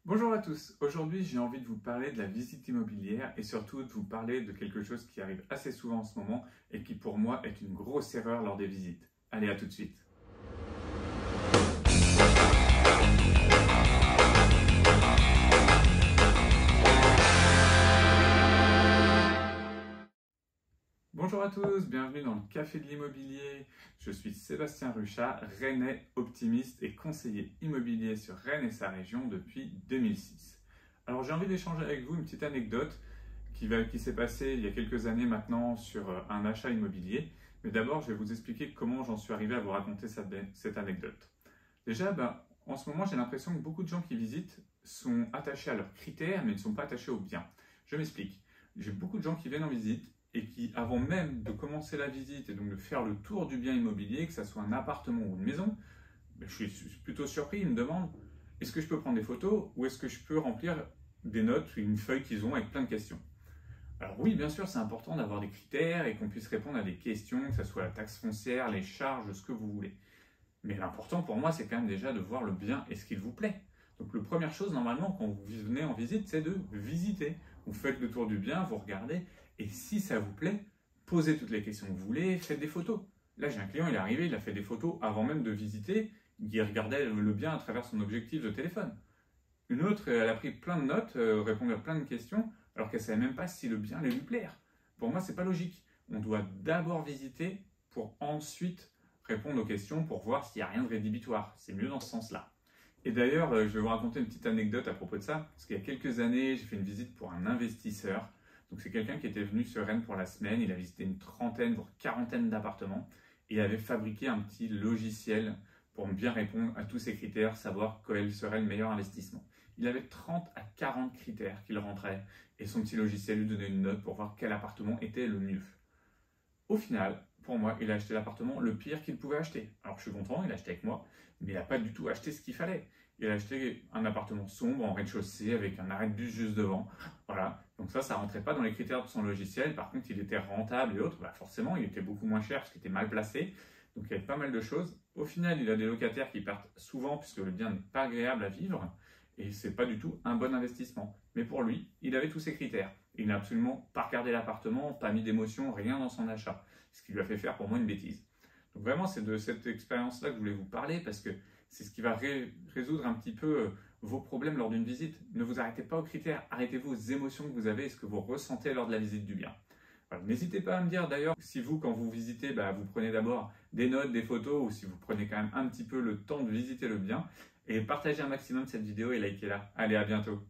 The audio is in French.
Bonjour à tous, aujourd'hui j'ai envie de vous parler de la visite immobilière et surtout de vous parler de quelque chose qui arrive assez souvent en ce moment et qui pour moi est une grosse erreur lors des visites. Allez, à tout de suite. Bonjour à tous, bienvenue dans le Café de l'Immobilier. Je suis Sébastien Ruchat, rennais, optimiste et conseiller immobilier sur Rennes et sa région depuis 2006. Alors j'ai envie d'échanger avec vous une petite anecdote qui s'est passée il y a quelques années maintenant sur un achat immobilier. Mais d'abord, je vais vous expliquer comment j'en suis arrivé à vous raconter cette anecdote. Déjà, en ce moment, j'ai l'impression que beaucoup de gens qui visitent sont attachés à leurs critères, mais ne sont pas attachés aux biens. Je m'explique. J'ai beaucoup de gens qui viennent en visite et qui, avant même de commencer la visite et donc de faire le tour du bien immobilier, que ce soit un appartement ou une maison, je suis plutôt surpris, ils me demandent est-ce que je peux prendre des photos ou est-ce que je peux remplir des notes, une feuille qu'ils ont avec plein de questions. Alors oui, bien sûr, c'est important d'avoir des critères et qu'on puisse répondre à des questions, que ce soit la taxe foncière, les charges, ce que vous voulez. Mais l'important pour moi, c'est quand même déjà de voir le bien et ce qu'il vous plaît. Donc la première chose, normalement, quand vous venez en visite, c'est de visiter. Vous faites le tour du bien, vous regardez, et si ça vous plaît, posez toutes les questions que vous voulez, faites des photos. Là, j'ai un client, il est arrivé, il a fait des photos avant même de visiter, il regardait le bien à travers son objectif de téléphone. Une autre, elle a pris plein de notes, répondait à plein de questions, alors qu'elle ne savait même pas si le bien allait lui plaire. Pour moi, ce n'est pas logique. On doit d'abord visiter pour ensuite répondre aux questions pour voir s'il n'y a rien de rédhibitoire. C'est mieux dans ce sens-là. Et d'ailleurs, je vais vous raconter une petite anecdote à propos de ça, parce qu'il y a quelques années, j'ai fait une visite pour un investisseur. Donc c'est quelqu'un qui était venu sur Rennes pour la semaine, il a visité une trentaine, voire quarantaine d'appartements, et il avait fabriqué un petit logiciel pour bien répondre à tous ces critères, savoir quel serait le meilleur investissement. Il avait 30 à 40 critères qu'il rentrait, et son petit logiciel lui donnait une note pour voir quel appartement était le mieux. Au final, pour moi, il a acheté l'appartement le pire qu'il pouvait acheter. Alors je suis content, il a acheté avec moi, mais il n'a pas du tout acheté ce qu'il fallait. Il a acheté un appartement sombre en rez-de-chaussée avec un arrêt de bus juste devant. Voilà, donc ça rentrait pas dans les critères de son logiciel. Par contre, il était rentable et autres. Forcément, il était beaucoup moins cher parce qu'il était mal placé. Donc il y avait pas mal de choses. Au final, il a des locataires qui partent souvent puisque le bien n'est pas agréable à vivre. Et c'est pas du tout un bon investissement. Mais pour lui, il avait tous ces critères. Il n'a absolument pas regardé l'appartement, pas mis d'émotion, rien dans son achat. Ce qui lui a fait faire pour moi une bêtise. Donc vraiment, c'est de cette expérience-là que je voulais vous parler parce que c'est ce qui va résoudre un petit peu vos problèmes lors d'une visite. Ne vous arrêtez pas aux critères, arrêtez-vous aux émotions que vous avez et ce que vous ressentez lors de la visite du bien. Voilà. N'hésitez pas à me dire d'ailleurs si vous, quand vous visitez, vous prenez d'abord des notes, des photos ou si vous prenez quand même un petit peu le temps de visiter le bien. Et partagez un maximum cette vidéo et likez-la. Allez, à bientôt.